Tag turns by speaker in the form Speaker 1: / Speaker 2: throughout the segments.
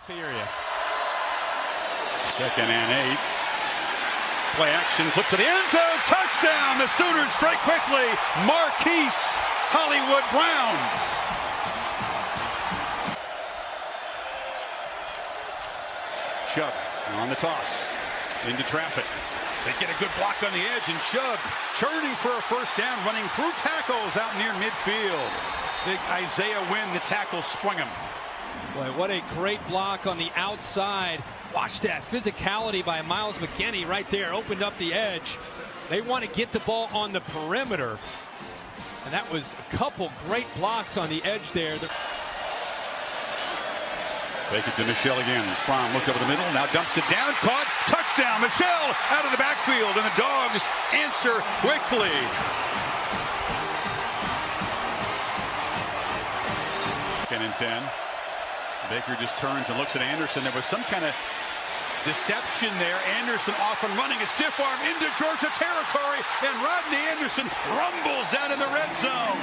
Speaker 1: Area.
Speaker 2: Second and 8. Play action, flip to the end zone, touchdown! The Sooners strike quickly. Marquise Hollywood Brown. Chubb on the toss, into traffic. They get a good block on the edge, and Chubb churning for a first down, running through tackles out near midfield. Big Isaiah Wynn, the tackle, sprung him.
Speaker 1: Boy, what a great block on the outside. Watch that physicality by Miles McKinney right there. Opened up the edge. They want to get the ball on the perimeter. And that was a couple great blocks on the edge there.
Speaker 2: Take it to Michel again. Fromm looked over the middle, now dumps it down. Caught, touchdown. Michel out of the backfield, and the Dogs answer quickly. Second and 10. Baker just turns and looks at Anderson. There was some kind of deception there. Anderson off and running, a stiff arm into Georgia territory, and Rodney Anderson rumbles down in the red zone.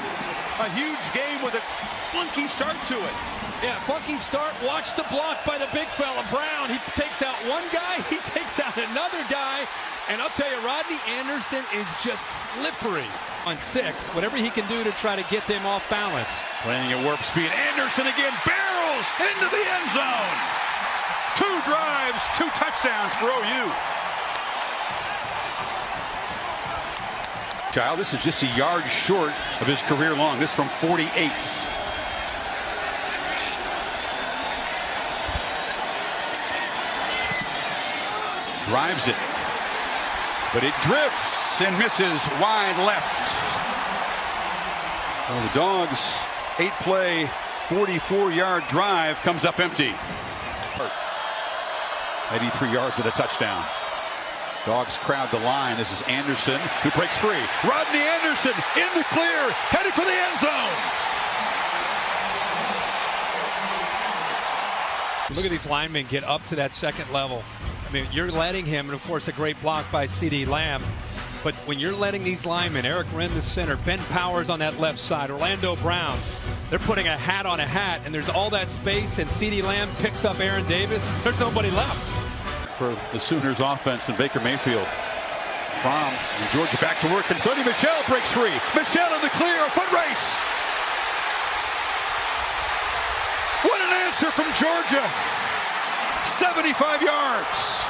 Speaker 2: A huge game with a funky start to it.
Speaker 1: Yeah, funky start. Watch the block by the big fella, Brown. He takes out one guy, he takes out another guy. And I'll tell you, Rodney Anderson is just slippery on 6. Whatever he can do to try to get them off balance.
Speaker 2: Playing at warp speed. Anderson again barrels into the end zone. 2 drives, 2 touchdowns for OU. Child, this is just a yard short of his career long. This from 48. Drives it, but it drifts and misses wide left. So the Dogs' 8-play, 44-yard drive comes up empty. 83 yards and a touchdown. Dogs crowd the line. This is Anderson who breaks free. Rodney Anderson in the clear, headed for the end zone.
Speaker 1: Look at these linemen get up to that second level. I mean, you're letting him, and of course a great block by CeeDee Lamb, but when you're letting these linemen, Eric Wren the center, Ben Powers on that left side, Orlando Brown, they're putting a hat on a hat, and there's all that space, and CeeDee Lamb picks up Aaron Davis. There's nobody left.
Speaker 2: For the Sooners offense and Baker Mayfield. Fromm and Georgia back to work, and Sonny Michel breaks free. Michel in the clear, a foot race. What an answer from Georgia. 75 yards.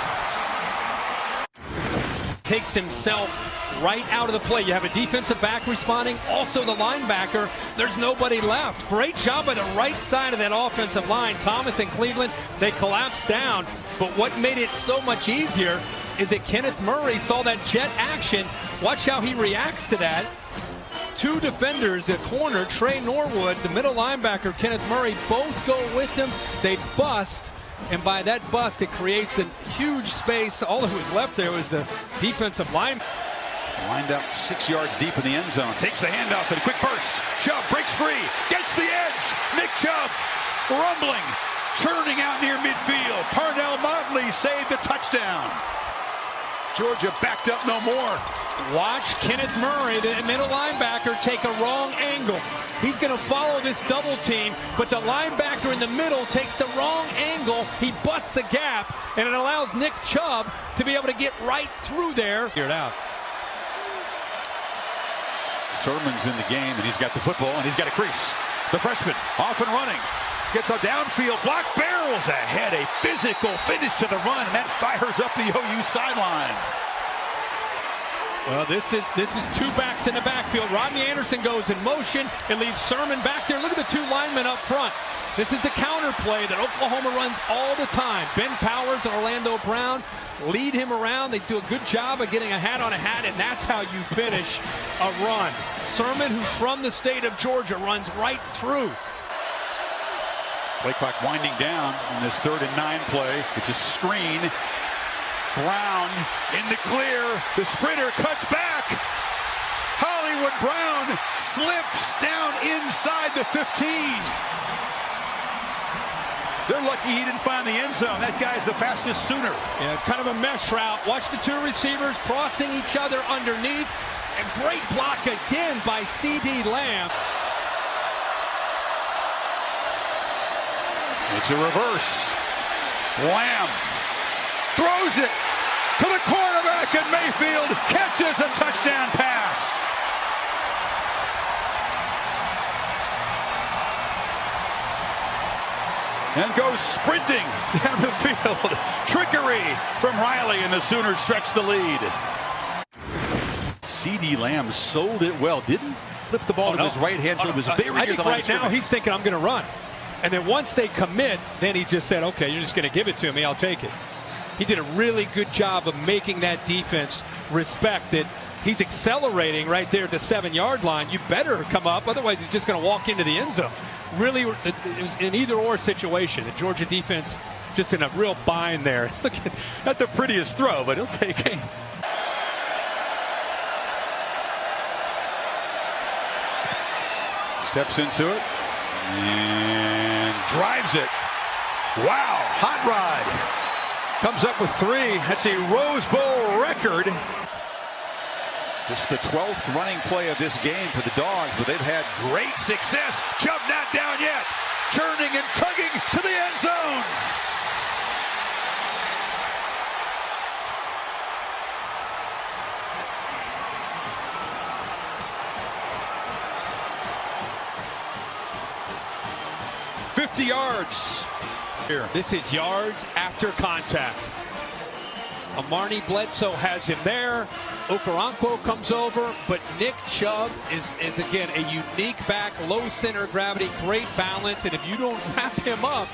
Speaker 1: Takes himself right out of the play. You have a defensive back responding, also the linebacker. There's nobody left. Great job by the right side of that offensive line. Thomas and Cleveland, they collapsed down. But what made it so much easier is that Kenneth Murray saw that jet action. Watch how he reacts to that. 2 defenders at corner, Trey Norwood, the middle linebacker, Kenneth Murray, both go with him. They bust. And by that bust, it creates a huge space. All that was left there was the defensive line.
Speaker 2: Lined up 6 yards deep in the end zone. Takes the handoff and a quick burst. Chubb breaks free. Gets the edge. Nick Chubb rumbling. Churning out near midfield. Parnell Motley saved the touchdown. Georgia backed up no more.
Speaker 1: Watch Kenneth Murray, the middle linebacker, take a wrong angle. He's going to follow this double team, but the linebacker in the middle takes the wrong angle. He busts a gap, and it allows Nick Chubb to be able to get right through there. Cleared out.
Speaker 2: Sermon's in the game, and he's got the football, and he's got a crease. The freshman off and running. Gets a downfield block, barrels ahead. A physical finish to the run, and that fires up the OU sideline.
Speaker 1: Well, this is 2 backs in the backfield. Rodney Anderson goes in motion and leaves Sermon back there. Look at the 2 linemen up front. This is the counter play that Oklahoma runs all the time. Ben Powers and Orlando Brown lead him around. They do a good job of getting a hat on a hat, and that's how you finish a run. Sermon, who's from the state of Georgia, runs right through.
Speaker 2: Play clock winding down in this 3rd and 9 play. It's a screen. Brown in the clear. The sprinter cuts back. Hollywood Brown slips down inside the 15. They're lucky he didn't find the end zone. That guy's the fastest Sooner.
Speaker 1: Yeah, kind of a mesh route. Watch the 2 receivers crossing each other underneath. A great block again by CeeDee Lamb.
Speaker 2: It's a reverse. Lamb throws it to the quarterback, and Mayfield catches a touchdown pass. And goes sprinting down the field. Trickery from Riley, and the Sooners stretch the lead. CeeDee Lamb sold it well. Didn't flip the ball to his right hand until it was very near the line.
Speaker 1: Right now he's thinking, I'm going to run. And then once they commit, then he just said, okay, you're just going to give it to me. I'll take it. He did a really good job of making that defense respect it. He's accelerating right there at the 7-yard line. You better come up, otherwise he's just going to walk into the end zone. Really, it was an either-or situation. The Georgia defense just in a real bind there. Look at,
Speaker 2: not the prettiest throw, but he'll take it. Steps into it and drives it. Wow, hot rod. Comes up with 3. That's a Rose Bowl record. This is the 12th running play of this game for the Dogs, but they've had great success. Chubb not down yet. Churning and chugging to the end zone. "50 yards. Here.
Speaker 1: This is yards after contact. Amari Bledsoe has him there. Okoronkwo comes over, but Nick Chubb is again a unique back, low center of gravity, great balance, and if you don't wrap him up,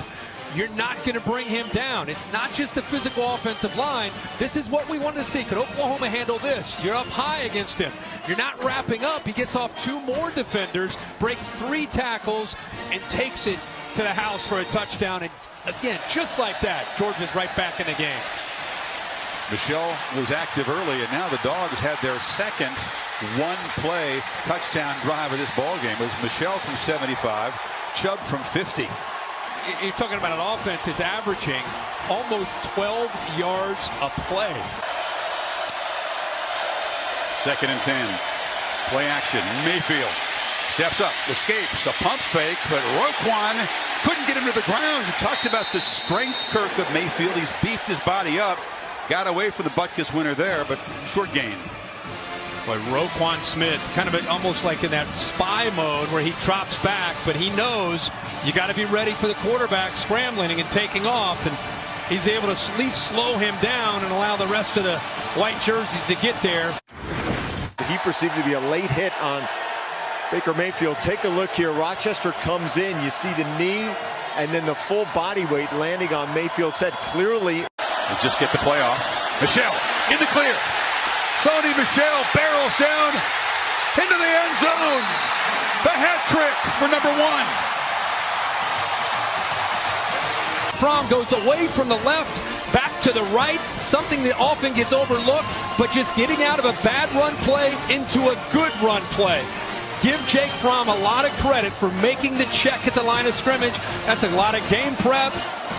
Speaker 1: you're not going to bring him down. It's not just a physical offensive line. This is what we wanted to see. Could Oklahoma handle this? You're up high against him. You're not wrapping up. He gets off 2 more defenders, breaks 3 tackles, and takes it to the house for a touchdown. And again, just like that, Georgia's right back in the game.
Speaker 2: Michelle was active early, and now the Dogs had their second one-play touchdown drive of this ball game. It was Michelle from 75, Chubb from 50.
Speaker 1: You're talking about an offense that's averaging almost 12 yards a play.
Speaker 2: 2nd and 10. Play action. Mayfield steps up, escapes, a pump fake, but Roquan couldn't get him to the ground. You talked about the strength, Kirk, of Mayfield. He's beefed his body up. Got away for the Butkus winner there, but short gain.
Speaker 1: But Roquan Smith, kind of almost like in that spy mode where he drops back, but he knows you got to be ready for the quarterback scrambling and taking off, and he's able to at least slow him down and allow the rest of the white jerseys to get there.
Speaker 3: He perceived to be a late hit on Baker Mayfield. Take a look here. Rochester comes in. You see the knee and then the full body weight landing on Mayfield's head. Clearly.
Speaker 2: They just get the play off. Michelle in the clear. Sony Michelle barrels down into the end zone. The hat trick for number 1.
Speaker 1: Fromm goes away from the left, back to the right, something that often gets overlooked, but just getting out of a bad run play into a good run play. Give Jake Fromm a lot of credit for making the check at the line of scrimmage. That's a lot of game prep.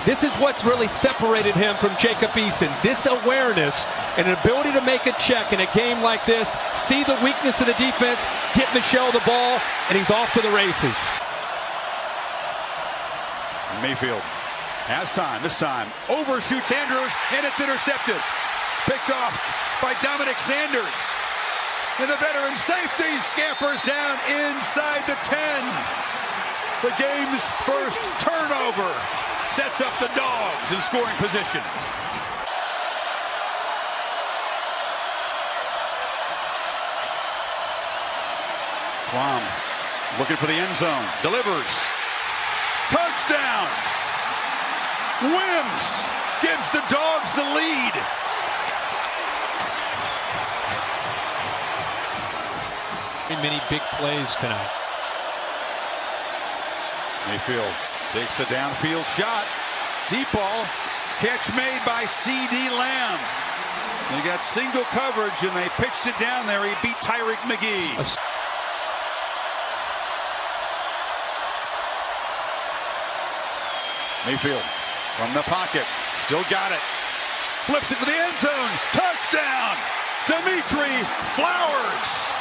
Speaker 1: This is what's really separated him from Jacob Eason. This awareness and an ability to make a check in a game like this, see the weakness of the defense, get Michelle the ball, and he's off to the races.
Speaker 2: Mayfield has time. This time overshoots Andrews, and it's intercepted. Picked off by Dominic Sanders. And the veteran safety scampers down inside the 10. The game's first turnover sets up the Dogs in scoring position. Fromm looking for the end zone. Delivers. Touchdown! Wims gives the Dogs the lead.
Speaker 1: Many big plays tonight.
Speaker 2: Mayfield takes a downfield shot. Deep ball. Catch made by CeeDee Lamb. They got single coverage and they pitched it down there. He beat Tyreek McGee. Mayfield from the pocket. Still got it. Flips it to the end zone. Touchdown! Dimitri Flowers.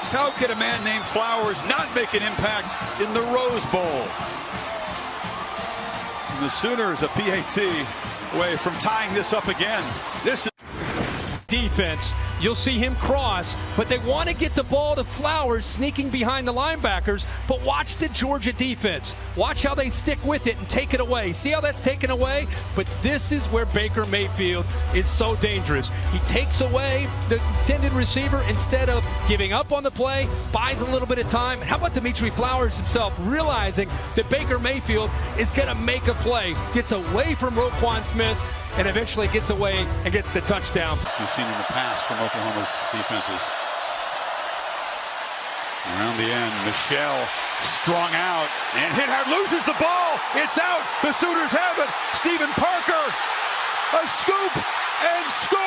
Speaker 2: How can a man named Flowers not make an impact in the Rose Bowl? And the Sooners a PAT away from tying this up again. This is
Speaker 1: defense. You'll see him cross, but they want to get the ball to Flowers sneaking behind the linebackers. But watch the Georgia defense. Watch how they stick with it and take it away. See how that's taken away? But this is where Baker Mayfield is so dangerous. He takes away the intended receiver instead of giving up on the play, buys a little bit of time. And how about Dimitri Flowers himself realizing that Baker Mayfield is going to make a play, gets away from Roquan Smith, and eventually gets away and gets the touchdown.
Speaker 2: You've seen in the past from Oklahoma's defenses. Around the end, Michel strung out and hit hard, loses the ball. It's out. The Sooners have it. Stephen Parker, a scoop and score.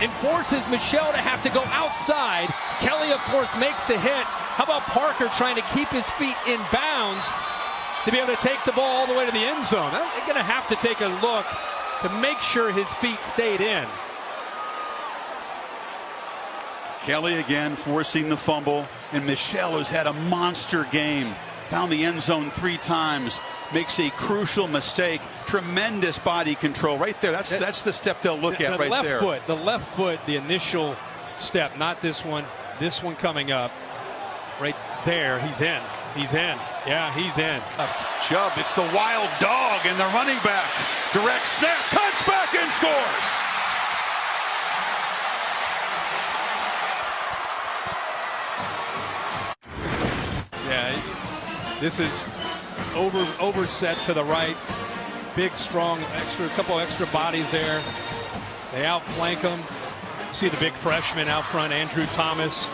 Speaker 1: And forces Michel to have to go outside. Kelly, of course, makes the hit. How about Parker trying to keep his feet in bounds to be able to take the ball all the way to the end zone? They're going to have to take a look to make sure his feet stayed in.
Speaker 2: Kelly again forcing the fumble, and Michel has had a monster game. Found the end zone 3 times, makes a crucial mistake. Tremendous body control right there. That's the step they'll look at right there.
Speaker 1: The left foot, the initial step, not this one. This one coming up right there. He's in. He's in. Yeah, he's in.
Speaker 2: Chubb, it's the wild dog and the running back. Direct snap, cuts back and scores.
Speaker 1: Yeah, this is overset to the right. Big, strong, couple extra bodies there. They outflank him. See the big freshman out front, Andrew Thomas.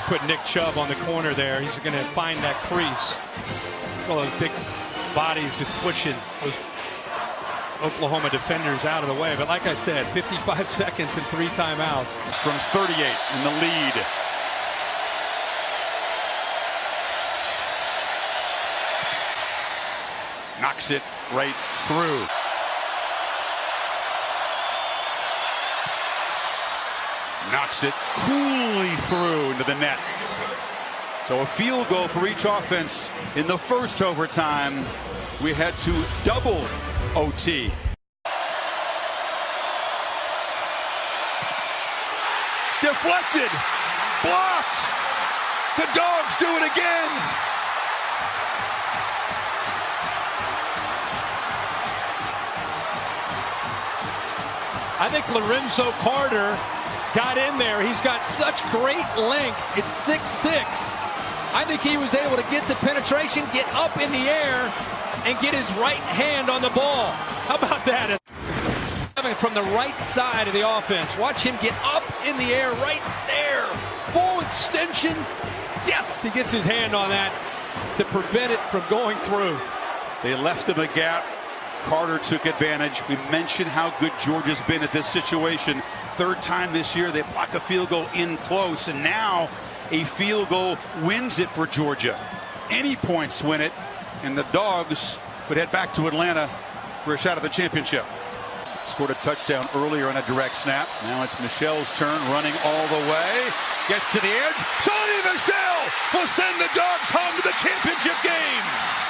Speaker 1: Put Nick Chubb on the corner there. He's going to find that crease. All those big bodies just pushing those Oklahoma defenders out of the way. But like I said, 55 seconds and 3 timeouts.
Speaker 2: From 38 in the lead. Knocks it right through. Knocks it coolly through into the net. So a field goal for each offense in the first overtime. We head to double OT. Deflected. Blocked. The Dogs do it again.
Speaker 1: I think Lorenzo Carter got in there. He's got such great length. It's 6'6". I think he was able to get the penetration, get up in the air, and get his right hand on the ball. How about that? From the right side of the offense. Watch him get up in the air right there. Full extension. Yes, he gets his hand on that to prevent it from going through.
Speaker 2: They left him a gap. Carter took advantage. We mentioned how good Georgia's been at this situation. 3rd time this year they block a field goal in close, and now a field goal wins it for Georgia. Any points win it, and the Dogs would head back to Atlanta for a shot at the championship. Scored a touchdown earlier on a direct snap. Now it's Michel's turn, running all the way. Gets to the edge. Sonny Michel will send the Dogs home to the championship game.